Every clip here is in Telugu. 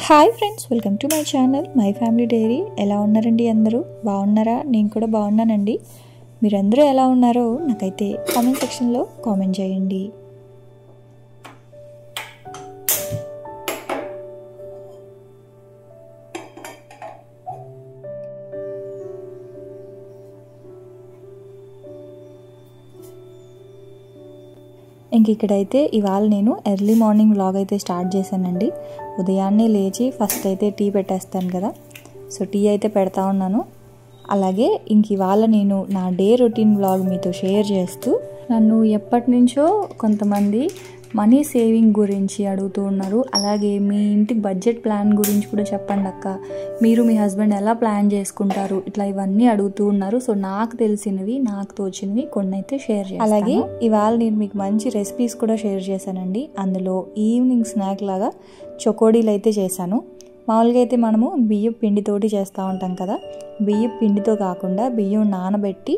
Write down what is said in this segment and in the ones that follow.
Hi friends, welcome to my channel my family dairy. ఎలా ఉన్నారండి? అందరూ బాగున్నారా? నేను కూడా బాగున్నానండి. మీరందరూ ఎలా ఉన్నారో నాకైతే కామెంట్ సెక్షన్లో కామెంట్ చేయండి. ఇంక ఇక్కడైతే ఇవాళ నేను ఎర్లీ మార్నింగ్ వ్లాగ్ అయితే స్టార్ట్ చేశానండి. ఉదయాన్నే లేచి ఫస్ట్ అయితే టీ పెట్టేస్తాను కదా, సో టీ అయితే పెడతా ఉన్నాను. అలాగే ఇంక ఇవాళ నేను నా డే రొటీన్ వ్లాగ్ మీతో షేర్ చేస్తూ, నన్ను ఎప్పటి నుంచో కొంతమంది మనీ సేవింగ్ గురించి అడుగుతూ ఉన్నారు. అలాగే మీ ఇంటి బడ్జెట్ ప్లాన్ గురించి కూడా చెప్పండి అక్క, మీరు మీ హస్బెండ్ ఎలా ప్లాన్ చేసుకుంటారు, ఇట్లా ఇవన్నీ అడుగుతూ ఉన్నారు. సో నాకు తెలిసినవి, నాకు తోచినవి కొన్ని అయితే షేర్ చేస్తాను. అలాగే ఇవాళ నేను మీకు మంచి రెసిపీస్ కూడా షేర్ చేశానండి. అందులో ఈవినింగ్ స్నాక్ లాగా చకోడీలు అయితే చేశాను. మామూలుగా అయితే మనము బియ్యం పిండితోటి చేస్తూ ఉంటాం కదా, బియ్యం పిండితో కాకుండా బియ్యం నానబెట్టి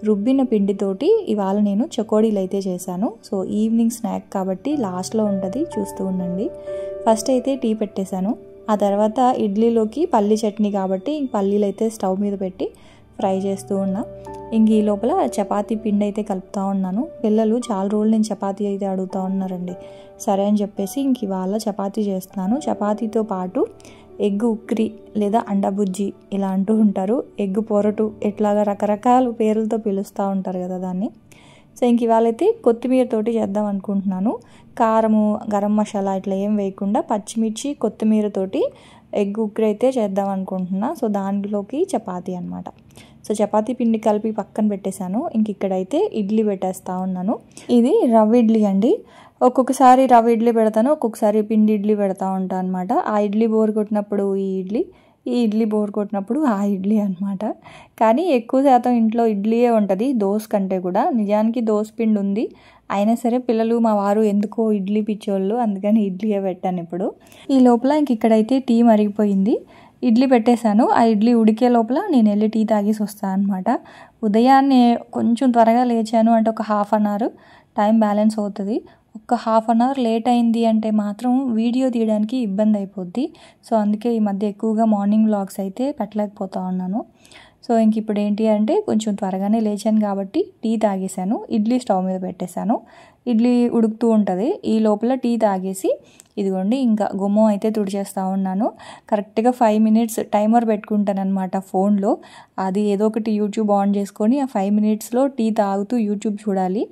రుబ్బిన పిండితోటి ఇవాళ నేను చకోడీలు అయితే చేశాను. సో ఈవినింగ్ స్నాక్ కాబట్టి లాస్ట్లో ఉంటుంది, చూస్తూ ఉండండి. ఫస్ట్ అయితే టీ పెట్టేశాను. ఆ తర్వాత ఇడ్లీలోకి పల్లీ చట్నీ కాబట్టి పల్లీలు అయితే స్టవ్ మీద పెట్టి ఫ్రై చేస్తూ ఉన్నా. ఇంక ఈ లోపల చపాతీ పిండి అయితే కలుపుతూ ఉన్నాను. పిల్లలు చాలా రోజులు నేను చపాతీ అయితే అడుగుతూ ఉన్నారండి. సరే అని చెప్పేసి ఇంక ఇవాళ చపాతీ చేస్తున్నాను. చపాతీతో పాటు ఎగ్ ఉక్రి లేదా అండాబుజ్జి ఇలా అంటూ ఉంటారు, ఎగ్ పొరటు, ఇట్లాగా రకరకాల పేర్లతో పిలుస్తూ ఉంటారు కదా దాన్ని. సో ఇంక ఇవాళైతే కొత్తిమీరతోటి చేద్దాం అనుకుంటున్నాను. కారము, గరం మసాలా ఇట్లా ఏం వేయకుండా పచ్చిమిర్చి కొత్తిమీరతోటి ఎగ్ ఉక్రి అయితే చేద్దాం అనుకుంటున్నా. సో దాంట్లోకి చపాతీ అనమాట. సో చపాతీ పిండి కలిపి పక్కన పెట్టేశాను. ఇంక ఇక్కడైతే ఇడ్లీ పెట్టేస్తా ఉన్నాను. ఇది రవ్వ ఇడ్లీ అండి. ఒక్కొక్కసారి రవ్వ ఇడ్లీ పెడతాను, ఒక్కొక్కసారి పిండి ఇడ్లీ పెడతా ఉంటాను అనమాట. ఆ ఇడ్లీ బోర్ కొట్టినప్పుడు ఈ ఇడ్లీ బోర్ కొట్టినప్పుడు ఆ ఇడ్లీ అనమాట. కానీ ఎక్కువ శాతం ఇంట్లో ఇడ్లీయే ఉంటుంది, దోశ కంటే కూడా. నిజానికి దోశ పిండి ఉంది, అయినా సరే పిల్లలు మా వారు ఎందుకో ఇడ్లీ పిచ్చోళ్ళు, అందుకని ఇడ్లీయే పెట్టాను ఇప్పుడు. ఈ లోపల ఇంక ఇక్కడైతే టీ మరిగిపోయింది, ఇడ్లీ పెట్టేశాను. ఆ ఇడ్లీ ఉడికే లోపల నేను వెళ్ళి టీ తాగేసి వస్తాను అనమాట. ఉదయాన్నే కొంచెం త్వరగా లేచాను అంటే ఒక half an hour time balance అవుతుంది. ఒక హాఫ్ అన్ అవర్ లేట్ అయింది అంటే మాత్రం వీడియో తీయడానికి ఇబ్బంది అయిపోద్ది. సో అందుకే ఈ మధ్య ఎక్కువగా మార్నింగ్ వ్లాగ్స్ అయితే పెట్టలేకపోతా ఉన్నాను. సో ఇంక ఇప్పుడు ఏంటి అంటే కొంచెం త్వరగానే లేచాను కాబట్టి టీ తాగేశాను. ఇడ్లీ స్టవ్ మీద పెట్టేశాను, ఇడ్లీ ఉడుకుతూ ఉంటుంది. ఈ లోపల టీ తాగేసి ఇదిగోండి ఇంకా గుమ్మం అయితే తుడిచేస్తూ ఉన్నాను. కరెక్ట్గా 5 minutes టైమర్ పెట్టుకుంటాను అనమాట ఫోన్లో. అది ఏదో ఒకటి యూట్యూబ్ ఆన్ చేసుకొని ఆ 5 minutesలో టీ తాగుతూ యూట్యూబ్ చూడాలి.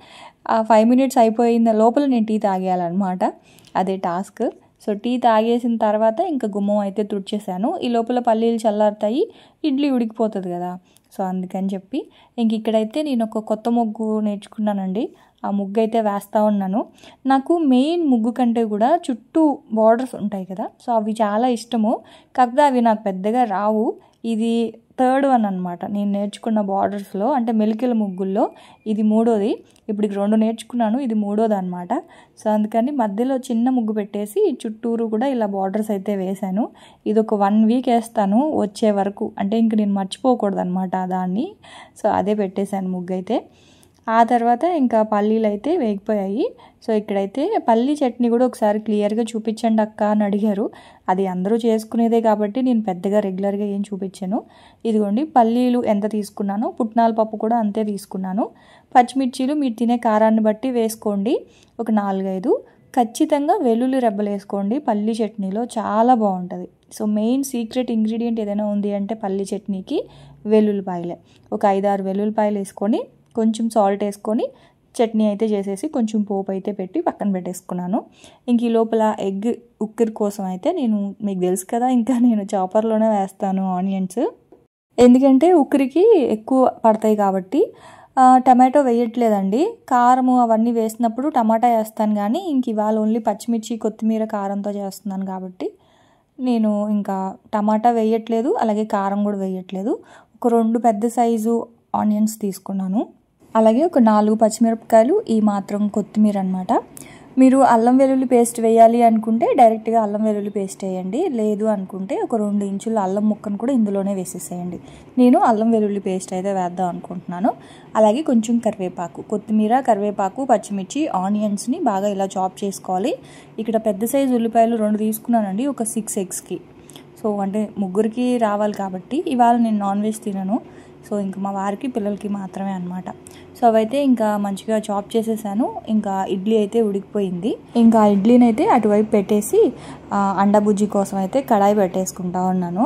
ఆ 5 minutes అయిపోయిన లోపల నేను టీ తాగేయాలన్నమాట, అదే టాస్క్. సో టీ తాగేసిన తర్వాత ఇంకా గుమ్మం అయితే తుడిచేసాను. ఈ లోపల పల్లీలు చల్లారుతాయి, ఇడ్లీ ఉడికిపోతుంది కదా. సో అందుకని చెప్పి ఇంక ఇక్కడైతే నేను ఒక కొత్త ముగ్గు నేర్చుకున్నానండి. ఆ ముగ్గు అయితే వేస్తూ ఉన్నాను. నాకు మెయిన్ ముగ్గు కంటే కూడా చుట్టూ బార్డర్స్ ఉంటాయి కదా, సో అవి చాలా ఇష్టము. కాకపోతే అవి నాకు పెద్దగా రావు. ఇది 3rd one అనమాట నేను నేర్చుకున్న బార్డర్స్లో, అంటే మెలికల ముగ్గుల్లో ఇది 3వది. ఇప్పుడు 2 నేర్చుకున్నాను, ఇది 3వది అనమాట. సో అందుకని మధ్యలో చిన్న ముగ్గు పెట్టేసి చుట్టూరు కూడా ఇలా బార్డర్స్ అయితే వేశాను. ఇది ఒక 1 week వేస్తాను వచ్చే వరకు, అంటే ఇంక నేను మర్చిపోకూడదు అనమాట దాన్ని. సో అదే పెట్టేశాను ముగ్గు అయితే. ఆ తర్వాత ఇంకా పల్లీలు అయితే వేగిపోయాయి. సో ఇక్కడైతే పల్లీ చట్నీ కూడా ఒకసారి క్లియర్గా చూపించండి అక్క అని అడిగారు. అది అందరూ చేసుకునేదే కాబట్టి నేను పెద్దగా రెగ్యులర్గా ఏం చూపించాను. ఇదిగోండి పల్లీలు ఎంత తీసుకున్నాను, పుట్నాల పప్పు కూడా అంతే తీసుకున్నాను. పచ్చిమిర్చీలు మీరు తినే కారాన్ని బట్టి వేసుకోండి, ఒక 4-5. ఖచ్చితంగా వెల్లుల్లి రెబ్బలు వేసుకోండి, పల్లీ చట్నీలో చాలా బాగుంటుంది. సో మెయిన్ సీక్రెట్ ఇంగ్రీడియంట్ ఏదైనా ఉంది అంటే పల్లీ చట్నీకి వెల్లుల్లిపాయలే. ఒక 5-6 వెల్లుల్లిపాయలు వేసుకొని కొంచెం సాల్ట్ వేసుకొని చట్నీ అయితే చేసేసి కొంచెం పోపు అయితే పెట్టి పక్కన పెట్టేసుకున్నాను. ఇంక ఈ లోపల ఎగ్ ఉక్కిరి కోసం అయితే నేను, మీకు తెలుసు కదా, ఇంకా నేను చాపర్లోనే వేస్తాను ఆనియన్స్, ఎందుకంటే ఉక్కిరికి ఎక్కువ పడతాయి కాబట్టి. టమాటో వేయట్లేదండి, కారము అవన్నీ వేసినప్పుడు టమాటా వేస్తాను, కానీ ఇంక ఇవాళ ఓన్లీ పచ్చిమిర్చి కొత్తిమీర కారంతో చేస్తున్నాను కాబట్టి నేను ఇంకా టమాటా వేయట్లేదు, అలాగే కారం కూడా వేయట్లేదు. ఒక 2 పెద్ద సైజు ఆనియన్స్ తీసుకున్నాను, అలాగే ఒక 4 పచ్చిమిరపకాయలు, ఈ మాత్రం కొత్తిమీర అనమాట. మీరు అల్లం వెల్లుల్లి పేస్ట్ వేయాలి అనుకుంటే డైరెక్ట్గా అల్లం వెల్లుల్లి పేస్ట్ వేయండి, లేదు అనుకుంటే ఒక 2 ఇంచుల అల్లం ముక్కను కూడా ఇందులోనే వేసేసేయండి. నేను అల్లం వెల్లుల్లి పేస్ట్ అయితే వేద్దాం అనుకుంటున్నాను. అలాగే కొంచెం కరివేపాకు, కొత్తిమీర, కరివేపాకు, పచ్చిమిర్చి, ఆనియన్స్ని బాగా ఇలా చాప్ చేసుకోవాలి. ఇక్కడ పెద్ద సైజు ఉల్లిపాయలు 2 తీసుకున్నానండి, ఒక 6 ఎగ్స్కి. సో అంటే ముగ్గురికి రావాలి కాబట్టి. ఇవాళ నేను నాన్ వెజ్ తినను, సో ఇంకా మా వారికి పిల్లలకి మాత్రమే అనమాట. సో అవైతే ఇంకా మంచిగా చాప్ చేసేసాను. ఇంకా ఇడ్లీ అయితే ఉడికిపోయింది. ఇంకా ఇడ్లీని అయితే అటువైపు పెట్టేసి అండా బుజ్జి కోసం అయితే కడాయి పెట్టేసుకుంటా ఉన్నాను.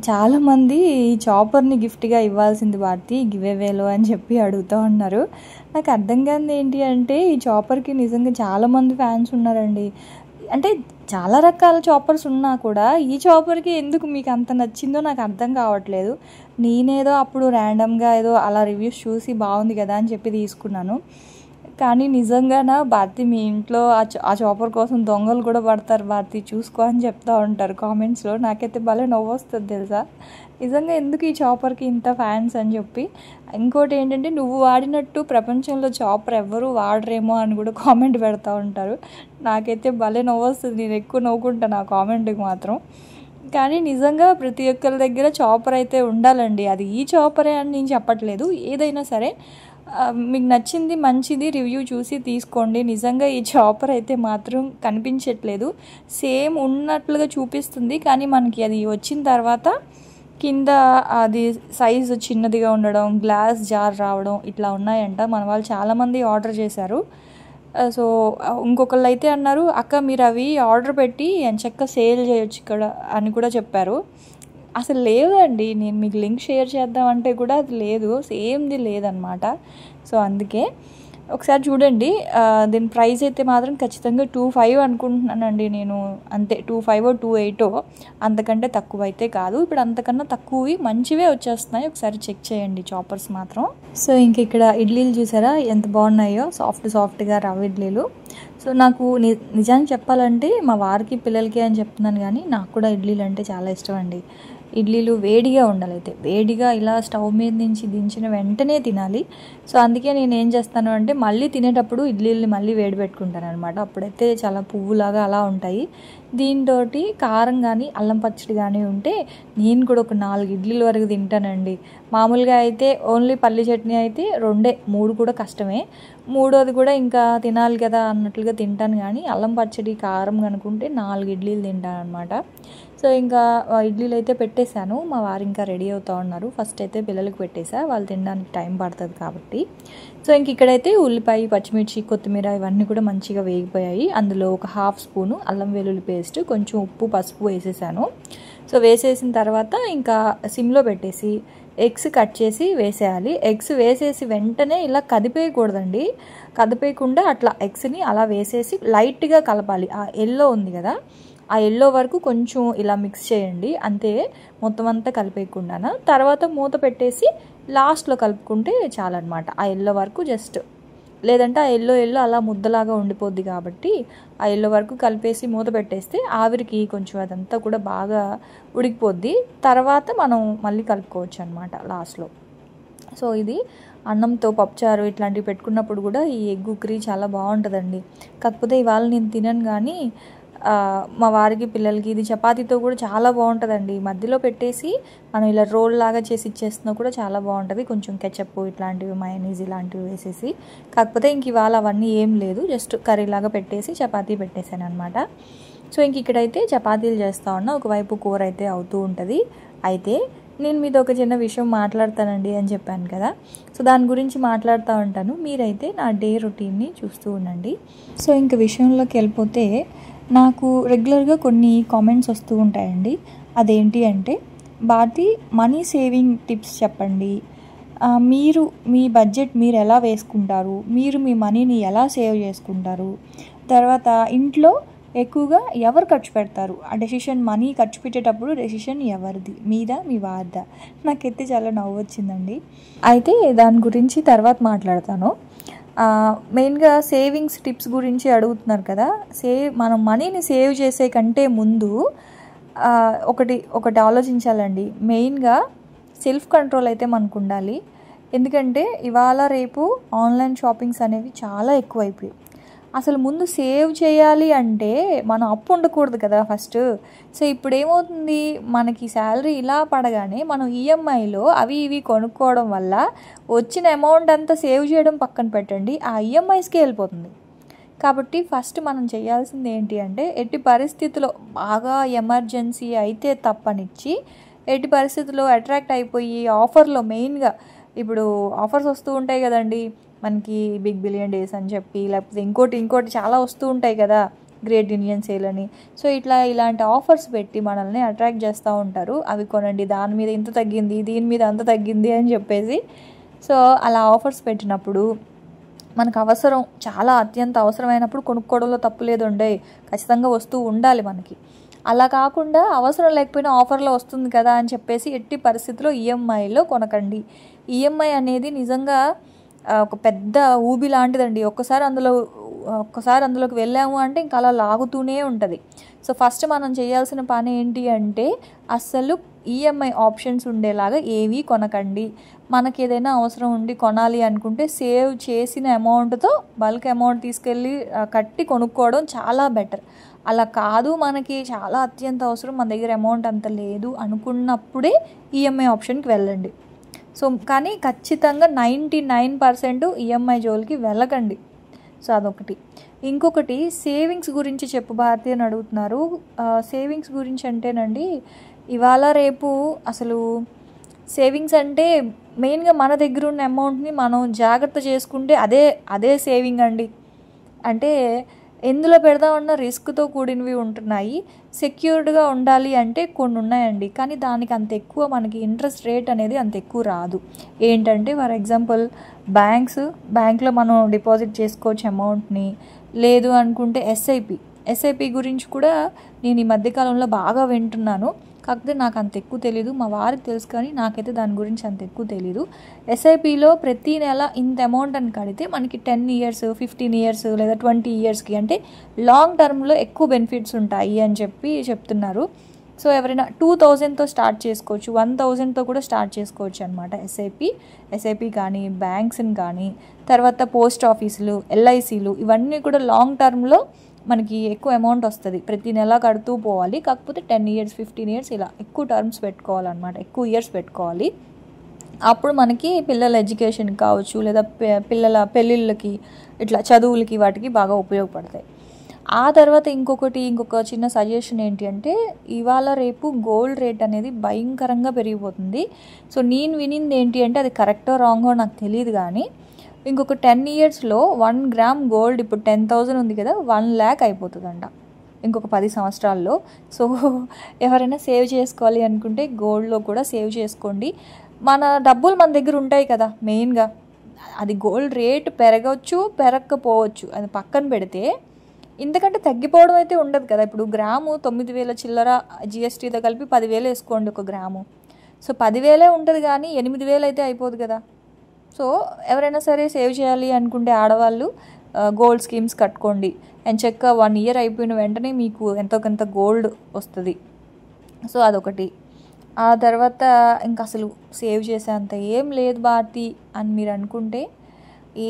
చాలామంది ఈ చాపర్ని గిఫ్ట్గా ఇవ్వాల్సింది భారతి గివేవేలో అని చెప్పి అడుగుతూ ఉన్నారు. నాకు అర్థం కానిది ఏంటి అంటే ఈ చాపర్కి నిజంగా చాలామంది ఫ్యాన్స్ ఉన్నారండి. అంటే చాలా రకాల చాపర్స్ ఉన్నా కూడా ఈ చాపర్కి ఎందుకు మీకు అంత నచ్చిందో నాకు అర్థం కావట్లేదు. నేనేదో అప్పుడు ర్యాండమ్గా ఏదో అలా రివ్యూస్ చూసి బాగుంది కదా అని చెప్పి తీసుకున్నాను. కానీ నిజంగానా భారతి మీ ఇంట్లో ఆ చాపర్ కోసం దొంగలు కూడా పడతారు భారతి, చూసుకో అని చెప్తూ ఉంటారు కామెంట్స్లో. నాకైతే భలే నవ్వు వస్తుంది తెలుసా, నిజంగా ఎందుకు ఈ చాపర్కి ఇంత ఫ్యాన్స్ అని చెప్పి. ఇంకోటి ఏంటంటే నువ్వు వాడినట్టు ప్రపంచంలో చాపర్ ఎవ్వరూ వాడరేమో అని కూడా కామెంట్ పెడతా ఉంటారు. నాకైతే భలే నవ్వు వస్తుంది, నేను ఎక్కువ నవ్వుకుంటాను ఆ కామెంట్కి మాత్రం. కానీ నిజంగా ప్రతి ఒక్కరి దగ్గర చాపర్ అయితే ఉండాలండి. అది ఈ చాపరే అని నేను చెప్పట్లేదు, ఏదైనా సరే మీకు నచ్చింది మంచిది రివ్యూ చూసి తీసుకోండి. నిజంగా ఈ చాపర్ అయితే మాత్రం కనిపించట్లేదు, సేమ్ ఉన్నట్లుగా చూపిస్తుంది, కానీ మనకి అది వచ్చిన తర్వాత కింద అది సైజు చిన్నదిగా ఉండడం, గ్లాస్ జార్ రావడం ఇట్లా ఉన్నాయంట. మన వాళ్ళు చాలామంది ఆర్డర్ చేశారు. సో ఇంకొకళ్ళు అయితే అన్నారు, అక్క మీరు అవి ఆర్డర్ పెట్టి ఎంచక్క సేల్ చేయొచ్చు ఇక్కడ అని కూడా చెప్పారు. అసలు లేదండి, నేను మీకు లింక్ షేర్ చేద్దామంటే కూడా అది లేదు, సేమ్ది లేదనమాట. సో అందుకే ఒకసారి చూడండి. దీని ప్రైస్ అయితే మాత్రం ఖచ్చితంగా 25 అనుకుంటున్నానండి నేను, అంతే 25 28 అంతకంటే తక్కువ అయితే కాదు. ఇప్పుడు అంతకన్నా తక్కువవి మంచివే వచ్చేస్తున్నాయి, ఒకసారి చెక్ చేయండి చాపర్స్ మాత్రం. సో ఇంక ఇక్కడ ఇడ్లీలు చూసారా ఎంత బాగున్నాయో, సాఫ్ట్గా రవ్వ ఇడ్లీలు. సో నాకు నిజానికి చెప్పాలంటే మా వారికి పిల్లలకి అని చెప్తున్నాను, కానీ నాకు కూడా ఇడ్లీలు అంటే చాలా ఇష్టం అండి. ఇడ్లీలు వేడిగా ఉండాలి, అయితే వేడిగా ఇలా స్టవ్ మీద నుంచి దించిన వెంటనే తినాలి. సో అందుకే నేను ఏం చేస్తాను అంటే మళ్ళీ తినేటప్పుడు ఇడ్లీలని మళ్ళీ వేడి పెట్టుకుంటాను అనమాట. అప్పుడైతే చాలా పువ్వులాగా అలా ఉంటాయి. దీంతో కారం కానీ అల్లం పచ్చడి కానీ ఉంటే నేను కూడా ఒక 4 ఇడ్లీల వరకు తింటానండి. మామూలుగా అయితే ఓన్లీ పల్లి చట్నీ అయితే 2 3 కూడా కష్టమే, 3వది కూడా ఇంకా తినాలి కదా అన్నట్లుగా తింటాను. కానీ అల్లం పచ్చడి కారం కనుకుంటే 4 ఇడ్లీలు తింటాను అనమాట. సో ఇంకా ఇడ్లీలు అయితే పెట్టేశాను, మా వారు ఇంకా రెడీ అవుతూ ఉన్నారు. ఫస్ట్ అయితే పిల్లలకు పెట్టేసా, వాళ్ళు తినడానికి టైం పడుతుంది కాబట్టి. సో ఇంక ఇక్కడైతే ఉల్లిపాయ, పచ్చిమిర్చి, కొత్తిమీర ఇవన్నీ కూడా మంచిగా వేగిపోయాయి. అందులో ఒక 1/2 స్పూను అల్లం వెల్లుల్లి పేస్ట్, కొంచెం ఉప్పు, పసుపు వేసేసాను. సో వేసేసిన తర్వాత ఇంకా సిమ్లో పెట్టేసి ఎగ్స్ కట్ చేసి వేసేయాలి. ఎగ్స్ వేసేసి వెంటనే ఇలా కదిపేయకూడదండి, కదిపేయకుండా అట్లా ఎగ్స్ని అలా వేసేసి లైట్గా కలపాలి. ఆ ఎల్లో ఉంది కదా, ఆ ఎల్లో వరకు కొంచెం ఇలా మిక్స్ చేయండి, అంతే, మొత్తం అంతా కలిపేయకుండా. తర్వాత మూత పెట్టేసి లాస్ట్లో కలుపుకుంటే చాలన్నమాట. ఆ ఎల్లో వరకు జస్ట్, లేదంటే ఆ ఎల్లో అలా ముద్దలాగా ఉండిపోద్ది కాబట్టి ఆ ఎల్లో వరకు కలిపేసి మూత పెట్టేస్తే ఆవిరికి కొంచెం అదంతా కూడా బాగా ఉడికిపోద్ది. తర్వాత మనం మళ్ళీ కలుపుకోవచ్చు అనమాట లాస్ట్లో. సో ఇది అన్నంతో పప్పుచారు ఇట్లాంటివి పెట్టుకున్నప్పుడు కూడా ఈ ఎగ్ కర్రీ చాలా బాగుంటుందండి. కాకపోతే ఇవాళ నేను తినను, కానీ మా వారికి పిల్లలకి ఇది చపాతీతో కూడా చాలా బాగుంటుందండి. మధ్యలో పెట్టేసి మనం ఇలా రోల్ లాగా చేసి ఇచ్చేస్తున్నా కూడా చాలా బాగుంటుంది, కొంచెం కెచప్ ఇట్లాంటివి, మయోనీస్ ఇలాంటివి వేసేసి. కాకపోతే ఇంక ఇవాళ అవన్నీ ఏం లేదు, జస్ట్ కర్రీలాగా పెట్టేసి చపాతీ పెట్టేశాను అనమాట. సో ఇంక ఇక్కడైతే చపాతీలు చేస్తూ ఉన్నా, ఒకవైపు కూర అయితే అవుతూ ఉంటుంది. అయితే నేను మీతో ఒక చిన్న విషయం మాట్లాడతానండి అని చెప్పాను కదా, సో దాని గురించి మాట్లాడుతూ ఉంటాను, మీరైతే నా డే రొటీన్ని చూస్తూ ఉండండి. సో ఇంక విషయంలోకి వెళ్ళిపోతే నాకు రెగ్యులర్గా కొన్ని కామెంట్స్ వస్తూ ఉంటాయండి. అదేంటి అంటే, భారతి మనీ సేవింగ్ టిప్స్ చెప్పండి, మీరు మీ బడ్జెట్ మీరు ఎలా వేసుకుంటారు, మీరు మీ మనీని ఎలా సేవ్ చేసుకుంటారు, తర్వాత ఇంట్లో ఎక్కువగా ఎవరు ఖర్చు పెడతారు, ఆ డెసిషన్ మనీ ఖర్చు పెట్టేటప్పుడు డెసిషన్ ఎవరిది, మీదా మీ వారిదా. నాకైతే చాలా నవ్వు వచ్చిందండి. అయితే దాని గురించి తర్వాత మాట్లాడతాను. మెయిన్గా సేవింగ్స్ టిప్స్ గురించి అడుగుతున్నారు కదా. మనం మనీని సేవ్ చేసే కంటే ముందు ఒకటి ఆలోచించాలండి. మెయిన్గా సెల్ఫ్ కంట్రోల్ అయితే మనకు ఉండాలి. ఎందుకంటే ఇవాళ రేపు ఆన్లైన్ షాపింగ్స్ అనేవి చాలా ఎక్కువైపోయాయి. అసలు ముందు సేవ్ చేయాలి అంటే మనం అప్పు ఉండకూడదు కదా ఫస్ట్. సో ఇప్పుడు ఏమవుతుంది, మనకి శాలరీ ఇలా పడగానే మనం ఈఎంఐలో అవి ఇవి కొనుక్కోవడం వల్ల వచ్చిన అమౌంట్ అంతా సేవ్ చేయడం పక్కన పెట్టండి, ఆ ఈఎంఐస్కే వెళ్ళిపోతుంది. కాబట్టి ఫస్ట్ మనం చేయాల్సింది ఏంటి అంటే, ఎట్టి పరిస్థితిలో బాగా ఎమర్జెన్సీ అయితే తప్పనిచ్చి, ఎట్టి పరిస్థితుల్లో అట్రాక్ట్ అయిపోయి ఆఫర్లో మెయిన్గా ఇప్పుడు ఆఫర్స్ వస్తూ ఉంటాయి కదండి మనకి, బిగ్ బిలియన్ డేస్ అని చెప్పి, లేకపోతే ఇంకోటి చాలా వస్తూ ఉంటాయి కదా, గ్రేట్ ఇండియన్ సేల్ అని. సో ఇలాంటి ఆఫర్స్ పెట్టి మనల్ని అట్రాక్ట్ చేస్తూ ఉంటారు. అవి కొనండి, దాని మీద ఇంత తగ్గింది, దీని మీద అంత తగ్గింది అని చెప్పేసి. సో అలా ఆఫర్స్ పెట్టినప్పుడు మనకు అవసరం, చాలా అత్యంత అవసరమైనప్పుడు కొనుక్కోవడంలో తప్పు లేదండి, ఖచ్చితంగా వస్తూ ఉండాలి మనకి. అలా కాకుండా అవసరం లేకపోయినా ఆఫర్లో వస్తుంది కదా అని చెప్పేసి ఎట్టి పరిస్థితిలో ఈఎంఐలో కొనకండి. ఈఎంఐ అనేది నిజంగా ఒక పెద్ద ఊబి లాంటిదండి. ఒక్కసారి అందులోకి వెళ్ళాము అంటే ఇంకా అలా లాగుతూనే ఉంటుంది. సో ఫస్ట్ మనం చేయాల్సిన పని ఏంటి అంటే, అస్సలు ఈఎంఐ ఆప్షన్స్ ఉండేలాగా ఏవీ కొనకండి. మనకి ఏదైనా అవసరం ఉండి కొనాలి అనుకుంటే సేవ్ చేసిన అమౌంట్తో బల్క్ అమౌంట్ తీసుకెళ్ళి కట్టి కొనుక్కోవడం చాలా బెటర్. అలా కాదు, మనకి చాలా అత్యంత అవసరం, మన దగ్గర అమౌంట్ అంత లేదు అనుకున్నప్పుడే ఈఎంఐ ఆప్షన్కి వెళ్ళండి. సో కానీ ఖచ్చితంగా 99% ఈఎంఐ జోలికి వెళ్ళకండి. సో అదొకటి. ఇంకొకటి, సేవింగ్స్ గురించి చెప్పు భారతి అని అడుగుతున్నారు. సేవింగ్స్ గురించి అంటేనండి, ఇవాళ రేపు అసలు సేవింగ్స్ అంటే మెయిన్గా మన దగ్గర ఉన్న అమౌంట్ని మనం జాగ్రత్త చేసుకుంటే అదే సేవింగ్ అండి. అంటే ఎందులో పెడదామన్న రిస్క్తో కూడినవి ఉంటున్నాయి. సెక్యూర్డ్గా ఉండాలి అంటే కొన్ని ఉన్నాయండి, కానీ దానికి అంత ఎక్కువ మనకి ఇంట్రెస్ట్ రేట్ అనేది అంత ఎక్కువ రాదు. ఏంటంటే ఫర్ ఎగ్జాంపుల్ బ్యాంక్లో మనం డిపాజిట్ చేసుకోవచ్చు అమౌంట్ని, లేదు అనుకుంటే ఎస్ఐపి గురించి కూడా నేను ఈ మధ్యకాలంలో బాగా వింటున్నాను. కాకపోతే నాకు అంత ఎక్కువ తెలీదు, మా వారికి తెలుసు, కానీ నాకైతే దాని గురించి అంత ఎక్కువ తెలీదు. ఎస్ఐపిలో ప్రతి నెల ఇంత అమౌంట్ అని కడితే మనకి 10 years 15 years లేదా 20 yearsకి అంటే లాంగ్ టర్మ్లో ఎక్కువ బెనిఫిట్స్ ఉంటాయి అని చెప్తున్నారు. సో ఎవరైనా 2000తో స్టార్ట్ చేసుకోవచ్చు, 1000తో కూడా స్టార్ట్ చేసుకోవచ్చు అనమాట. ఎస్ఐపి కానీ, బ్యాంక్స్ని కానీ, తర్వాత పోస్ట్ ఆఫీసులు, ఎల్ఐసీలు, ఇవన్నీ కూడా లాంగ్ టర్మ్లో మనకి ఎక్కువ అమౌంట్ వస్తుంది. ప్రతి నెల కడుతూ పోవాలి. కాకపోతే 10 years 15 years ఇలా ఎక్కువ టర్మ్స్ పెట్టుకోవాలన్నమాట, ఎక్కువ ఇయర్స్ పెట్టుకోవాలి. అప్పుడు మనకి పిల్లల ఎడ్యుకేషన్కి కావచ్చు, లేదా పిల్లల పెళ్ళిళ్ళకి, ఇట్లా చదువులకి, వాటికి బాగా ఉపయోగపడతాయి. ఆ తర్వాత ఇంకొక చిన్న సజెషన్ ఏంటి అంటే, ఇవాళ రేపు గోల్డ్ రేట్ అనేది భయంకరంగా పెరిగిపోతుంది. సో నేను వినింది ఏంటి అంటే, అది కరెక్టో రాంగో నాకు తెలియదు, కానీ ఇంకొక 10 yearsలో 1 gram గోల్డ్ ఇప్పుడు 10,000 ఉంది కదా, 1 lakh అయిపోతుందంట ఇంకొక 10 సంవత్సరాల్లో. సో ఎవరైనా సేవ్ చేసుకోవాలి అనుకుంటే గోల్డ్లో కూడా సేవ్ చేసుకోండి. మన డబ్బులు మన దగ్గర ఉంటాయి కదా, మెయిన్గా అది గోల్డ్ రేట్ పెరగవచ్చు, పెరగకపోవచ్చు, అది పక్కన పెడితే ఇంతకంటే తగ్గిపోవడం అయితే ఉండదు కదా. ఇప్పుడు గ్రాము 9,000 చిల్లర జిఎస్టీతో కలిపి 10,000 వేసుకోండి ఒక గ్రాము. సో 10,000 ఉంటుంది, కానీ 8,000 అయితే అయిపోదు కదా. సో ఎవరైనా సరే సేవ్ చేయాలి అనుకుంటే ఆడవాళ్ళు గోల్డ్ స్కీమ్స్ కట్టుకోండి. అండ్ చెక్క 1 year అయిపోయిన వెంటనే మీకు ఎంతో కొంత గోల్డ్ వస్తుంది. సో అదొకటి. ఆ తర్వాత ఇంకా అసలు సేవ్ చేసేంత ఏం లేదు భారతి అని మీరు అనుకుంటే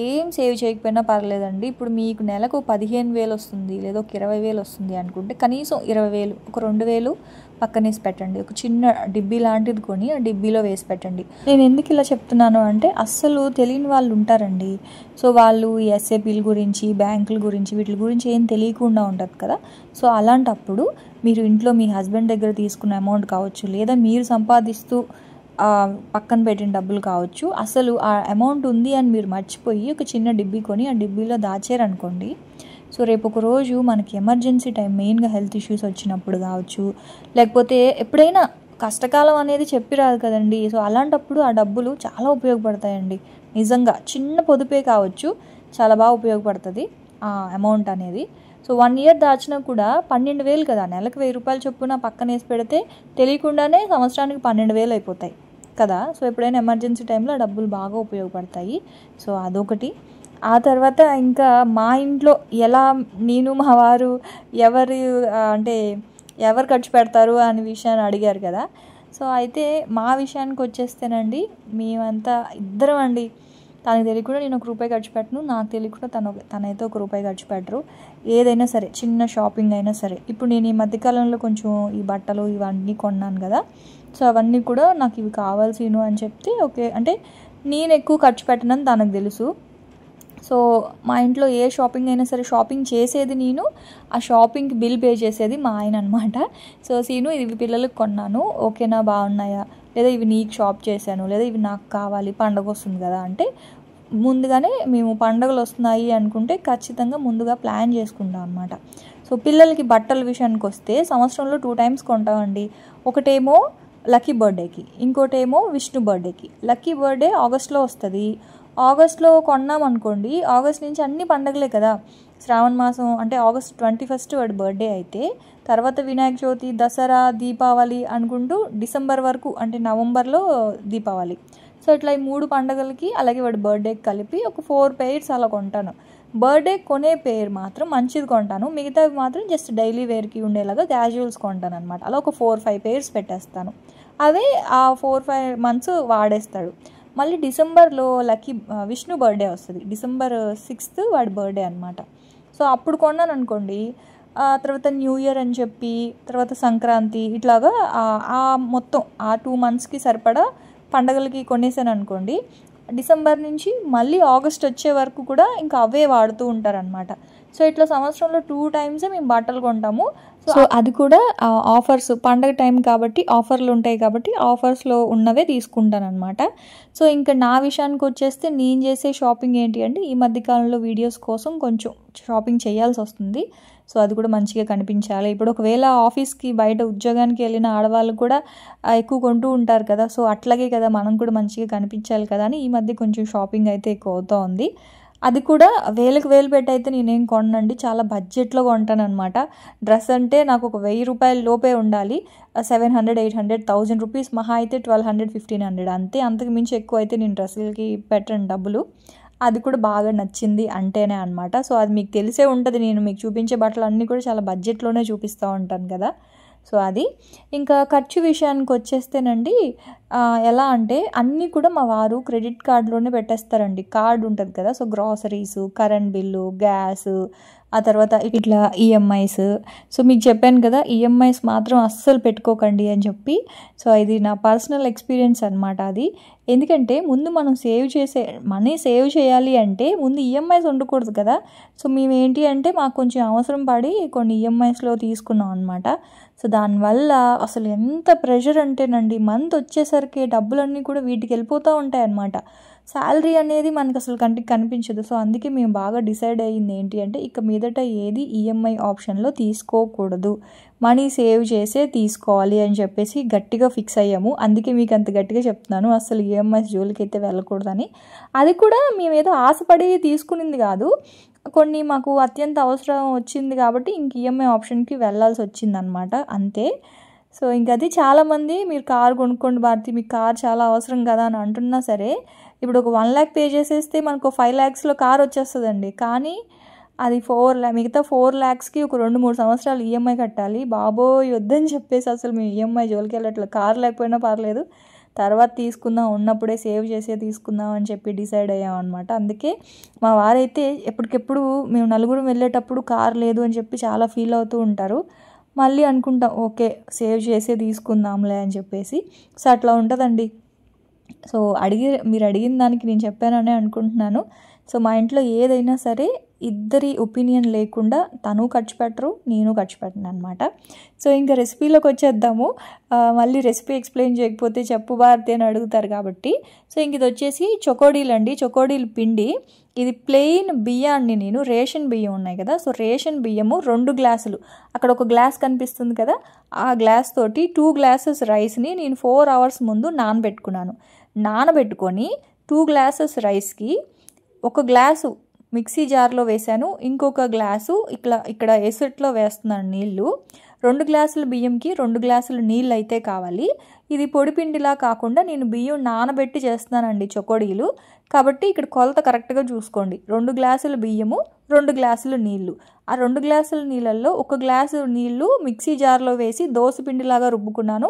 ఏం సేవ్ చేయకపోయినా పర్లేదండి. ఇప్పుడు మీకు నెలకు 15,000 వస్తుంది, లేదా ఒక 20,000 వస్తుంది అనుకుంటే కనీసం 20,000, ఒక 2,000 పక్కనేసి పెట్టండి. ఒక చిన్న డిబ్బీ లాంటిది కొని ఆ డిబ్బీలో వేసి పెట్టండి. నేను ఎందుకు ఇలా చెప్తున్నాను అంటే, అస్సలు తెలియని వాళ్ళు ఉంటారండి. సో వాళ్ళు ఈ ఎస్ఐపీల గురించి, బ్యాంకుల గురించి, వీటి గురించి ఏం తెలియకుండా ఉంటుంది కదా. సో అలాంటప్పుడు మీరు ఇంట్లో మీ హస్బెండ్ దగ్గర తీసుకున్న అమౌంట్ కావచ్చు, లేదా మీరు సంపాదిస్తూ పక్కన పెట్టిన డబ్బులు కావచ్చు, అసలు ఆ అమౌంట్ ఉంది అని మీరు మర్చిపోయి ఒక చిన్న డిబ్బీ కొని ఆ డిబ్బీలో దాచారనుకోండి. సో రేపు ఒక రోజు మనకి ఎమర్జెన్సీ టైం, మెయిన్గా హెల్త్ ఇష్యూస్ వచ్చినప్పుడు కావచ్చు, లేకపోతే ఎప్పుడైనా కష్టకాలం అనేది చెప్పి రాదు కదండి. సో అలాంటప్పుడు ఆ డబ్బులు చాలా ఉపయోగపడతాయండి. నిజంగా చిన్న పొదుపే కావచ్చు, చాలా బాగా ఉపయోగపడుతుంది ఆ అమౌంట్ అనేది. సో 1 year దాచినా కూడా 12,000 కదా, నెలకు 1,000 రూపాయలు చొప్పున పక్కన వేసి పెడితే తెలియకుండానే సంవత్సరానికి 12,000 అయిపోతాయి కదా. సో ఎప్పుడైనా ఎమర్జెన్సీ టైంలో డబ్బులు బాగా ఉపయోగపడతాయి. సో అదొకటి. ఆ తర్వాత ఇంకా మా ఇంట్లో ఎలా నేను మా వారు ఎవరు ఖర్చు పెడతారు అనే విషయాన్ని అడిగారు కదా. సో అయితే మా విషయానికి వచ్చేస్తేనండి, మేమంతా ఇద్దరం అండి తనకు తెలియకుండా నేను ₹1 ఖర్చు పెట్టను, నాకు తెలియకుండా తనైతే ₹1 ఖర్చు పెట్టరు. ఏదైనా సరే, చిన్న షాపింగ్ అయినా సరే. ఇప్పుడు నేను ఈ మధ్యకాలంలో కొంచెం ఈ బట్టలు ఇవన్నీ కొన్నాను కదా, సో అవన్నీ కూడా నాకు ఇవి కావాల్సిను అని చెప్తే ఓకే అంటే నేను ఎక్కువ ఖర్చు పెట్టనని తనకు తెలుసు. సో మా ఇంట్లో ఏ షాపింగ్ అయినా సరే, షాపింగ్ చేసేది నేను, ఆ షాపింగ్కి బిల్ పే చేసేది మా ఆయన అనమాట. సో సీను ఇవి పిల్లలకు కొన్నాను, ఓకేనా, బాగున్నాయా, లేదా ఇవి నీకు షాప్ చేశాను, లేదా ఇవి నాకు కావాలి, పండగ వస్తుంది కదా అంటే ముందుగానే మేము పండుగలు వస్తున్నాయి అనుకుంటే ఖచ్చితంగా ముందుగా ప్లాన్ చేసుకుంటాం అనమాట. సో పిల్లలకి బట్టల విషయానికి వస్తే సంవత్సరంలో 2 times కొంటామండి. ఒకటేమో లక్కీ బర్త్డేకి, ఇంకోటేమో విష్ణు బర్త్డేకి. లక్కీ బర్త్డే ఆగస్ట్లో వస్తుంది. ఆగస్ట్లో కొన్నాం అనుకోండి, ఆగస్ట్ నుంచి అన్ని పండగలే కదా. శ్రావణ మాసం అంటే ఆగస్ట్ 21st వాడి బర్త్డే అయితే, తర్వాత వినాయక చవితి, దసరా, దీపావళి అనుకుంటూ డిసెంబర్ వరకు అంటే నవంబర్లో దీపావళి. సో ఇట్లా ఈ 3 పండగలకి అలాగే వాడి బర్త్డేకి కలిపి ఒక 4 pairs అలా కొంటాను. బర్త్డే కొనే పేర్ మాత్రం మంచిది కొంటాను, మిగతావి మాత్రం జస్ట్ డైలీ వేర్కి ఉండేలాగా క్యాజువల్స్ కొంటాను అనమాట. అలా ఒక 4-5 pairs పెట్టేస్తాను. అవే ఆ 4-5 months వాడేస్తాడు. మళ్ళీ డిసెంబర్లో విష్ణు బర్త్డే వస్తుంది. December 6th వాడి బర్త్డే అనమాట. సో అప్పుడు కొన్నాను అనుకోండి, తర్వాత న్యూ ఇయర్ అని చెప్పి, తర్వాత సంక్రాంతి, ఇట్లాగా మొత్తం ఆ 2 monthsకి సరిపడా పండగలకి కొనేసాను అనుకోండి, డిసెంబర్ నుంచి మళ్ళీ ఆగస్ట్ వచ్చే వరకు కూడా ఇంకా అవే వాడుతూ ఉంటారనమాట. సో ఇట్లా సంవత్సరంలో 2 times మేము బట్టలు కొంటాము. సో అది కూడా ఆఫర్స్, పండగ టైం కాబట్టి ఆఫర్లు ఉంటాయి కాబట్టి ఆఫర్స్లో ఉన్నవే తీసుకుంటాను అనమాట. సో ఇంకా నా విషయానికి వచ్చేస్తే నేను చేసే షాపింగ్ ఏంటి అంటే, ఈ మధ్యకాలంలో వీడియోస్ కోసం కొంచెం షాపింగ్ చేయాల్సి వస్తుంది. సో అది కూడా మంచిగా కనిపించాలి. ఇప్పుడు ఒకవేళ ఆఫీస్కి బయట ఉద్యోగానికి వెళ్ళిన ఆడవాళ్ళు కూడా ఎక్కువ కొంటూ ఉంటారు కదా, సో అట్లాగే కదా మనం కూడా మంచిగా కనిపించాలి కదా అని ఈ మధ్య కొంచెం షాపింగ్ అయితే ఎక్కువ అవుతూ ఉంది. అది కూడా వేలకు వేలు పెట్టి అయితే నేనేం కొనండి, చాలా బడ్జెట్లో కొంటాను అనమాట. డ్రెస్ అంటే నాకు ఒక ₹1000 లోపే ఉండాలి. 700, 800, ₹1000 మహా అయితే 1200, 1500 అంతే. అంతకు మించి ఎక్కువ అయితే నేను డ్రెస్సులకి పెట్టను డబ్బులు. అది కూడా బాగా నచ్చింది అంటేనే అనమాట. సో అది మీకు తెలిసే ఉంటుంది, నేను మీకు చూపించే బట్టలు అన్నీ కూడా చాలా బడ్జెట్లోనే చూపిస్తూ ఉంటాను కదా. సో అది ఇంకా ఖర్చు విషయానికి వచ్చేస్తేనండి, ఎలా అంటే అన్నీ కూడా మా వారు క్రెడిట్ కార్డులోనే పెట్టేస్తారండి. కార్డు ఉంటుంది కదా, so groceries, current bill, gas, ఆ తర్వాత ఇట్లా ఈఎంఐస్. సో మీకు చెప్పాను కదా, ఈఎంఐస్ మాత్రం అస్సలు పెట్టుకోకండి అని చెప్పి. సో ఇది నా పర్సనల్ ఎక్స్పీరియన్స్ అనమాట అది. ఎందుకంటే ముందు మనం మనీ సేవ్ చేయాలి అంటే ముందు ఈఎంఐస్ ఉండకూడదు కదా. సో మేము ఏంటి అంటే మాకు కొంచెం అవసరం పడి కొన్ని ఈఎంఐస్లో తీసుకున్నాం అనమాట. సో దానివల్ల అసలు ఎంత ప్రెషర్ అంటేనండి, మంత్ వచ్చేసరికి డబ్బులన్నీ కూడా వీటికి వెళ్ళిపోతూ ఉంటాయి అన్నమాట. శాలరీ అనేది మనకు అసలు కంటికి కనిపించదు. సో అందుకే మేము బాగా డిసైడ్ అయ్యింది ఏంటి అంటే, ఇక మీదట ఏది ఈఎంఐ ఆప్షన్లో తీసుకోకూడదు, మనీ సేవ్ చేసే తీసుకోవాలి అని చెప్పేసి గట్టిగా ఫిక్స్ అయ్యాము. అందుకే మీకు అంత గట్టిగా చెప్తున్నాను, అసలు ఈఎంఐస్ జోలికి అయితే వెళ్ళకూడదని. అది కూడా మేమేదో ఆశపడి తీసుకునింది కాదు, కొన్ని మాకు అత్యంత అవసరం వచ్చింది కాబట్టి ఇంక ఈఎంఐ ఆప్షన్కి వెళ్ళాల్సి వచ్చిందనమాట, అంతే. సో ఇంక అది చాలామంది మీరు కార్ కొనుక్కోండి భారతి, మీకు కార్ చాలా అవసరం కదా అని అంటున్నా సరే, ఇప్పుడు ఒక 1 lakh పే చేసేస్తే మనకు 5 lakhsలో కార్ వచ్చేస్తుందండి. కానీ అది మిగతా 4 lakhsకి ఒక 2-3 సంవత్సరాలు ఈఎంఐ కట్టాలి. బాబోయ్ వద్దని చెప్పేసి అసలు మేము ఈఎంఐ జోలికి వెళ్ళట్లేదు. కార్ లేకపోయినా పర్లేదు, తర్వాత తీసుకుందాం, ఉన్నప్పుడే సేవ్ చేసే తీసుకుందాం అని చెప్పి డిసైడ్ అయ్యాం అనమాట. అందుకే మా వారైతే ఎప్పటికెప్పుడు మేము నలుగురం వెళ్ళేటప్పుడు కార్ లేదు అని చెప్పి చాలా ఫీల్ అవుతూ ఉంటారు. మళ్ళీ అనుకుంటాం ఓకే సేవ్ చేసే తీసుకుందాంలే అని చెప్పేసి. సో అట్లా ఉంటుందండి. సో మీరు అడిగిన దానికి నేను చెప్పాననే అనుకుంటున్నాను. సో మా ఇంట్లో ఏదైనా సరే ఇద్దరి ఒపీనియన్ లేకుండా తను ఖర్చు పెట్టరు, నేను ఖర్చు పెట్టను అనమాట. సో ఇంకా రెసిపీలోకి వచ్చేద్దాము. మళ్ళీ రెసిపీ ఎక్స్ప్లెయిన్ చేయకపోతే చెప్పు భారతి అని అడుగుతారు కాబట్టి. సో ఇంక ఇది వచ్చేసి చొకోడీలు అండి, చొకోడీలు పిండి. ఇది ప్లెయిన్ బియ్యాన్ని, నేను రేషన్ బియ్యం ఉన్నాయి కదా, సో రేషన్ బియ్యము 2 గ్లాసులు, అక్కడ ఒక గ్లాస్ కనిపిస్తుంది కదా, ఆ గ్లాస్ తోటి 2 glasses రైస్ని నేను 4 hours ముందు నానబెట్టుకొని 2 glasses రైస్కి 1 గ్లాసు మిక్సీ జార్లో వేసాను, ఇంకొక గ్లాసు ఇక్కడ ఎసట్లో వేస్తున్నాను నీళ్ళు. 2 గ్లాసుల బియ్యంకి 2 గ్లాసులు నీళ్ళు అయితే కావాలి. ఇది పొడిపిండిలా కాకుండా నేను బియ్యం నానబెట్టి చేస్తున్నానండి చొకోడీలు, కాబట్టి ఇక్కడ కొలత కరెక్ట్గా చూసుకోండి. 2 గ్లాసుల బియ్యము 2 గ్లాసులు నీళ్లు. ఆ 2 గ్లాసుల నీళ్ళల్లో 1 గ్లాసు నీళ్లు మిక్సీ జార్లో వేసి దోసపిండిలాగా రుబ్బుకున్నాను.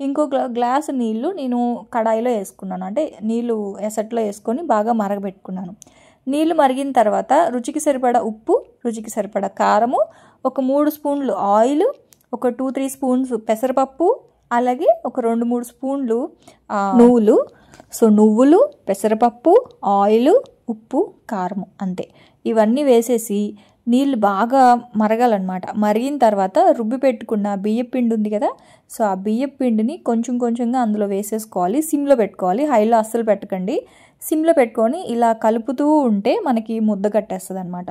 ఇంకో గ్లాసు నీళ్లు నేను కడాయిలో వేసుకున్నాను, అంటే నీళ్లు ఎసట్లో వేసుకొని బాగా మరగబెట్టుకున్నాను. నీళ్లు మరిగిన తర్వాత రుచికి సరిపడా ఉప్పు, రుచికి సరిపడా కారము, ఒక 3 స్పూన్లు ఆయిల్, ఒక 2-3 స్పూన్స్ పెసరపప్పు, అలాగే ఒక 2-3 స్పూన్లు నువ్వులు. సో నువ్వులు, పెసరపప్పు, ఆయిల్, ఉప్పు, కారము, అంతే. ఇవన్నీ వేసేసి నీళ్ళు బాగా మరగాలన్నమాట. మరిగిన తర్వాత రుబ్బి పెట్టుకున్న బియ్యం పిండి ఉంది కదా, సో ఆ బియ్యం పిండిని కొంచెం కొంచెంగా అందులో వేసేసుకోవాలి. సిమ్లో పెట్టుకోవాలి, హైలో అస్సలు పెట్టకండి. సిమ్లో పెట్టుకొని ఇలా కలుపుతూ ఉంటే మనకి ముద్ద కట్టేస్తుంది అనమాట.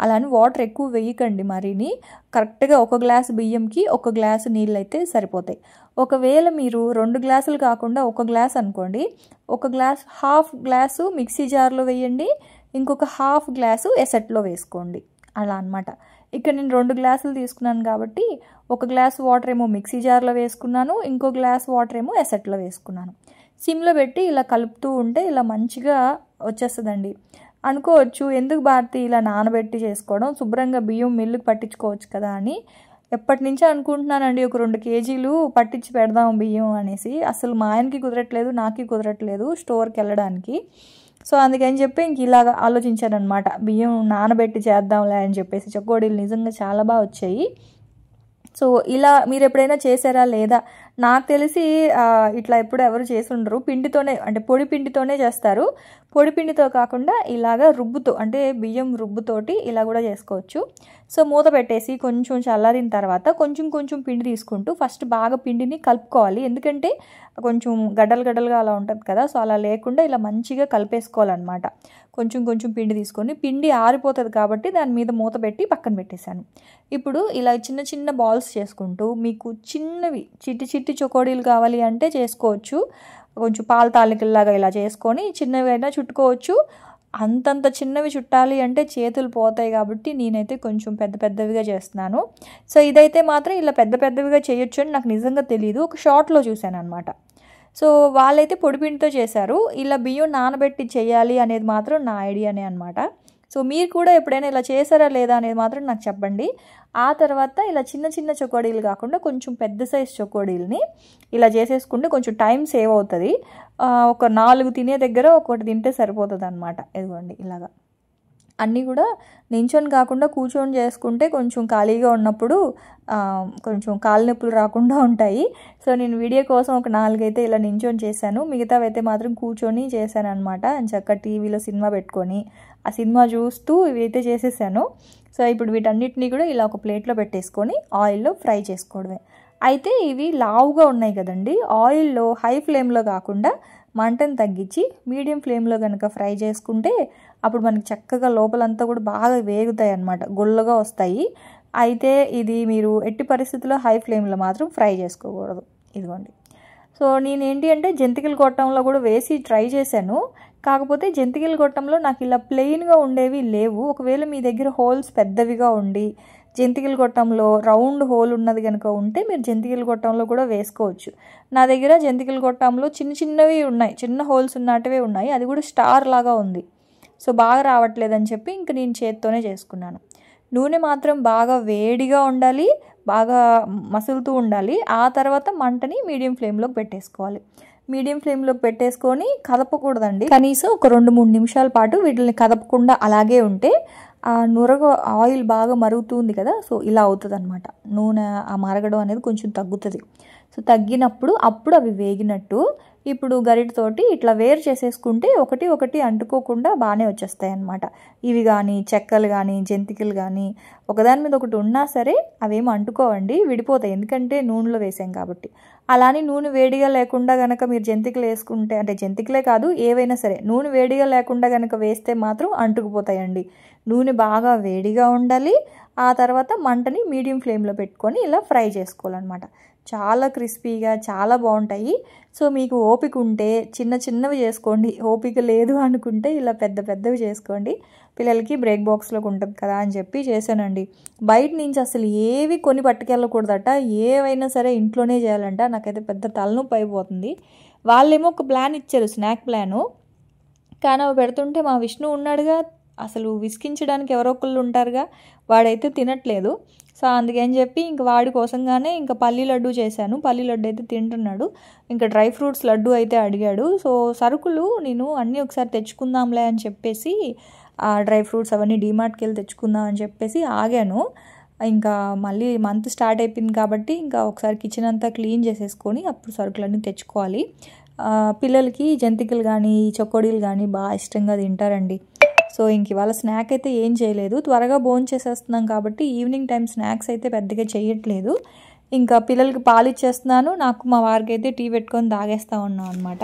అలానే వాటర్ ఎక్కువ వేయకండి మరిని. కరెక్ట్గా 1 గ్లాసు బియ్యంకి 1 గ్లాసు నీళ్ళు అయితే సరిపోతాయి. ఒకవేళ మీరు 2 గ్లాసులు కాకుండా 1 గ్లాస్ అనుకోండి, 1 గ్లాస్ హాఫ్ గ్లాసు మిక్సీ జార్లో వేయండి, ఇంకొక హాఫ్ గ్లాసు ఎసట్లో వేసుకోండి, అలా అనమాట. ఇక్కడ నేను 2 గ్లాసులు తీసుకున్నాను కాబట్టి 1 గ్లాస్ వాటర్ ఏమో మిక్సీ జార్లో వేసుకున్నాను, ఇంకో గ్లాస్ వాటర్ ఏమో ఎసట్లో వేసుకున్నాను. సిమ్లో పెట్టి ఇలా కలుపుతూ ఉంటే ఇలా మంచిగా వచ్చేస్తుందండి. అనుకోవచ్చు, ఎందుకు భారతి ఇలా నానబెట్టి చేసుకోవడం, శుభ్రంగా బియ్యం మిల్లుకి పట్టించుకోవచ్చు కదా అని. ఎప్పటి నుంచో అనుకుంటున్నానండి, ఒక 2 కేజీలు పట్టించి పెడదాం బియ్యం అనేసి. అసలు మా ఆయనకి కుదరట్లేదు, నాకు కుదరట్లేదు స్టోర్కి వెళ్ళడానికి. సో అందుకని చెప్పి ఇంక ఇలాగ ఆలోచించాను అనమాట, బియ్యం నానబెట్టి చేద్దాంలే అని చెప్పేసి. చెకోడీలు నిజంగా చాలా బాగా వచ్చాయి. సో ఇలా మీరు ఎప్పుడైనా చేశారా లేదా? నాకు తెలిసి ఇట్లా ఎప్పుడు ఎవరు చేసి ఉండరు. పిండితోనే, అంటే పొడి పిండితోనే చేస్తారు. పొడి పిండితో కాకుండా ఇలాగ రుబ్బుతో, అంటే బియ్యం రుబ్బుతోటి ఇలా కూడా చేసుకోవచ్చు. సో మూత పెట్టేసి కొంచెం చల్లారిన తర్వాత కొంచెం కొంచెం పిండి తీసుకుంటూ ఫస్ట్ బాగా పిండిని కలుపుకోవాలి. ఎందుకంటే కొంచెం గడ్డలు గడ్డలుగా అలా ఉంటుంది కదా, సో అలా లేకుండా ఇలా మంచిగా కలిపేసుకోవాలన్నమాట. కొంచెం కొంచెం పిండి తీసుకొని, పిండి ఆరిపోతుంది కాబట్టి దాని మీద మూత పెట్టి పక్కన పెట్టేశాను. ఇప్పుడు ఇలా చిన్న చిన్న బాల్స్ చేసుకుంటూ, మీకు చిన్నవి చిట్టి చిట్టి చకోడీలు కావాలి అంటే చేసుకోవచ్చు. కొంచెం పాల తాలికల్లాగా ఇలా చేసుకొని చిన్నవి అయినా చుట్టుకోవచ్చు. అంతంత చిన్నవి చుట్టాలి అంటే చేతులు పోతాయి కాబట్టి నేనైతే కొంచెం పెద్ద పెద్దవిగా చేస్తున్నాను. సో ఇదైతే మాత్రం ఇలా పెద్ద పెద్దవిగా చేయొచ్చు అని నాకు నిజంగా తెలియదు, ఒక షార్ట్లో చూశాను అనమాట. సో వాళ్ళైతే పొడిపిండితో చేశారు. ఇలా బియ్యం నానబెట్టి చేయాలి అనేది మాత్రం నా ఐడియానే అనమాట. సో మీరు కూడా ఎప్పుడైనా ఇలా చేశారా లేదా అనేది మాత్రం నాకు చెప్పండి. ఆ తర్వాత ఇలా చిన్న చిన్న చకోడీలు కాకుండా కొంచెం పెద్ద సైజు చకోడీలని ఇలా చేసేసుకుంటే కొంచెం టైం సేవ్ అవుతుంది. ఒక 4 తినే దగ్గర ఒకటి తింటే సరిపోతుంది అనమాట. ఇదిగోండి ఇలాగా అన్నీ కూడా నించొని కాకుండా కూర్చొని చేసుకుంటే కొంచెం ఖాళీగా ఉన్నప్పుడు కొంచెం కాళ్ళ నొప్పులు రాకుండా ఉంటాయి. సో నేను వీడియో కోసం ఒక 4 అయితే ఇలా నించొని చేశాను, మిగతావి అయితే మాత్రం కూర్చొని చేశాను అనమాట. చక్కగా టీవీలో సినిమా పెట్టుకొని ఆ సినిమా చూస్తూ ఇవి అయితే చేసేసాను. సో ఇప్పుడు వీటన్నిటిని కూడా ఇలా ఒక ప్లేట్లో పెట్టేసుకొని ఆయిల్లో ఫ్రై చేసుకోవడమే. అయితే ఇవి లావుగా ఉన్నాయి కదండి, ఆయిల్లో హై ఫ్లేమ్లో కాకుండా మంటను తగ్గించి మీడియం ఫ్లేమ్లో కనుక ఫ్రై చేసుకుంటే అప్పుడు మనకి చక్కగా లోపలంతా కూడా బాగా వేగుతాయి అన్నమాట, గుల్లగా వస్తాయి. అయితే ఇది మీరు ఎట్టి పరిస్థితుల్లో హై ఫ్లేమ్లో మాత్రం ఫ్రై చేసుకోకూడదు. ఇదిగోండి. సో నేనేంటి అంటే జంతికల గొట్టంలో కూడా వేసి ట్రై చేశాను, కాకపోతే జంతికల గొట్టంలో నాకు ఇలా ప్లెయిన్గా ఉండేవి లేవు. ఒకవేళ మీ దగ్గర హోల్స్ పెద్దవిగా ఉండి జంతికల గొట్టంలో రౌండ్ హోల్ ఉన్నది కనుక ఉంటే మీరు జంతికల గొట్టంలో కూడా వేసుకోవచ్చు. నా దగ్గర జంతికల గొట్టంలో చిన్న చిన్నవి ఉన్నాయి, చిన్న హోల్స్ ఉన్నట్టువే ఉన్నాయి, అది కూడా స్టార్ లాగా ఉంది. సో బాగా రావట్లేదని చెప్పి ఇంక నేను చేత్తోనే చేసుకున్నాను. నూనె మాత్రం బాగా వేడిగా ఉండాలి, బాగా మసులుతూ ఉండాలి. ఆ తర్వాత మంటని మీడియం ఫ్లేమ్లోకి పెట్టేసుకోవాలి. మీడియం ఫ్లేమ్లోకి పెట్టేసుకొని కదపకూడదండి, కనీసం ఒక 2-3 నిమిషాల పాటు వీటిని కదపకుండా అలాగే ఉంటే ఆ నురగ ఆయిల్ బాగా మరుగుతుంది కదా, సో ఇలా అవుతుంది అనమాట. నూనె ఆ మరగడం అనేది కొంచెం తగ్గుతుంది. సో తగ్గినప్పుడు అప్పుడు అవి వేగినట్టు. ఇప్పుడు గరిటతోటి ఇట్లా వేరు చేసేసుకుంటే ఒకటి ఒకటి అంటుకోకుండా బాగానే వచ్చేస్తాయి అన్నమాట. ఇవి కానీ చెక్కలు కానీ జంతికలు కానీ ఒకదాని మీద ఒకటి ఉన్నా సరే అవేమి అంటుకోవండి, విడిపోతాయి, ఎందుకంటే నూనెలో వేసాం కాబట్టి. అలానే నూనె వేడిగా లేకుండా కనుక మీరు జంతికలు వేసుకుంటే, అంటే జంతికలే కాదు ఏవైనా సరే నూనె వేడిగా లేకుండా కనుక వేస్తే మాత్రం అంటుకుపోతాయండి. నూనె బాగా వేడిగా ఉండాలి. ఆ తర్వాత మంటని మీడియం ఫ్లేమ్లో పెట్టుకొని ఇలా ఫ్రై చేసుకోవాలన్నమాట. చాలా క్రిస్పీగా చాలా బాగుంటాయి. సో మీకు ఓపిక ఉంటే చిన్న చిన్నవి చేసుకోండి, ఓపిక లేదు అనుకుంటే ఇలా పెద్ద పెద్దవి చేసుకోండి. పిల్లలకి బ్రేక్ బాక్స్లోకి ఉంటుంది కదా అని చెప్పి చేశానండి. బయట నుంచి అసలు ఏవి కొని పట్టుకెళ్ళకూడదట, ఏవైనా సరే ఇంట్లోనే చేయాలంట. నాకైతే పెద్ద తలనొప్పి అయిపోతుంది. వాళ్ళేమో ఒక ప్లాన్ ఇచ్చారు, స్నాక్ ప్లాను, కానీ అవి పెడుతుంటే మా విష్ణు ఉన్నాడుగా, అసలు విసికించడానికి ఎవరో ఒకళ్ళు ఉంటారుగా, వాడైతే తినట్లేదు. సో అందుకని చెప్పి ఇంక వాడి కోసంగానే ఇంకా పల్లి లడ్డు చేశాను. పల్లి లడ్డు అయితే తింటున్నాడు. ఇంకా డ్రై ఫ్రూట్స్ లడ్డు అయితే అడిగాడు. సో సరుకులు నేను అన్నీ ఒకసారి తెచ్చుకుందాంలే అని చెప్పేసి ఆ డ్రై ఫ్రూట్స్ అవన్నీ డీమార్ట్కి వెళ్ళి తెచ్చుకుందాం అని చెప్పేసి ఆగాను. ఇంకా మళ్ళీ మంత్ స్టార్ట్ అయిపోయింది కాబట్టి ఇంకా ఒకసారి కిచెన్ అంతా క్లీన్ చేసేసుకొని అప్పుడు సరుకులన్నీ తెచ్చుకోవాలి. పిల్లలకి జంతికలు కానీ చకోడీలు కానీ బాగా ఇష్టంగా తింటారండి. సో ఇంక ఇవాళ స్నాక్ అయితే ఏం చేయలేదు, త్వరగా భోంచేసేస్తున్నాం కాబట్టి ఈవినింగ్ టైం స్నాక్స్ అయితే పెద్దగా చేయట్లేదు. ఇంకా పిల్లలకి పాలు ఇచ్చేస్తున్నాను, నాకు మా వారికి అయితే టీ పెట్టుకొని తాగేస్తూ ఉన్నాం అనమాట.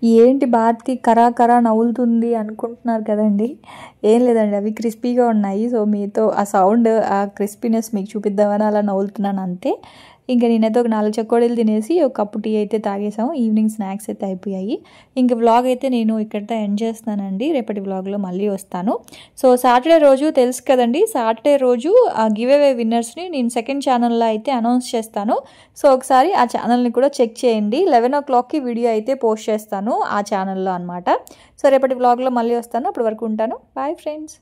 ఏంటి భారత్కి కరా కరా నవ్వులుతుంది అనుకుంటున్నారు కదండి. ఏం లేదండి, అవి క్రిస్పీగా ఉన్నాయి. సో మీతో ఆ సౌండ్, ఆ క్రిస్పీనెస్ మీకు చూపిద్దామని అలా నవ్వులుతున్నాను అంతే. ఇంకా నేనైతే ఒక 4 చకోడీలు తినేసి ఒక కప్పు టీ అయితే తాగేసాము. ఈవినింగ్ స్నాక్స్ అయితే అయిపోయాయి. ఇంక వ్లాగ్ అయితే నేను ఇక్కడితో ఎండ్ చేస్తానండి. రేపటి వ్లాగ్లో మళ్ళీ వస్తాను. సో సాటర్డే రోజు తెలుసు కదండి, సాటర్డే రోజు ఆ గివ్ అవే విన్నర్స్ని నేను సెకండ్ ఛానల్లో అయితే అనౌన్స్ చేస్తాను. సో ఒకసారి ఆ ఛానల్ని కూడా చెక్ చేయండి. 11 o'clockకి వీడియో అయితే పోస్ట్ చేస్తాను ఆ ఛానల్లో అనమాట. సో రేపటి వ్లాగ్లో మళ్ళీ వస్తాను. అప్పటి వరకు ఉంటాను. Bye friends.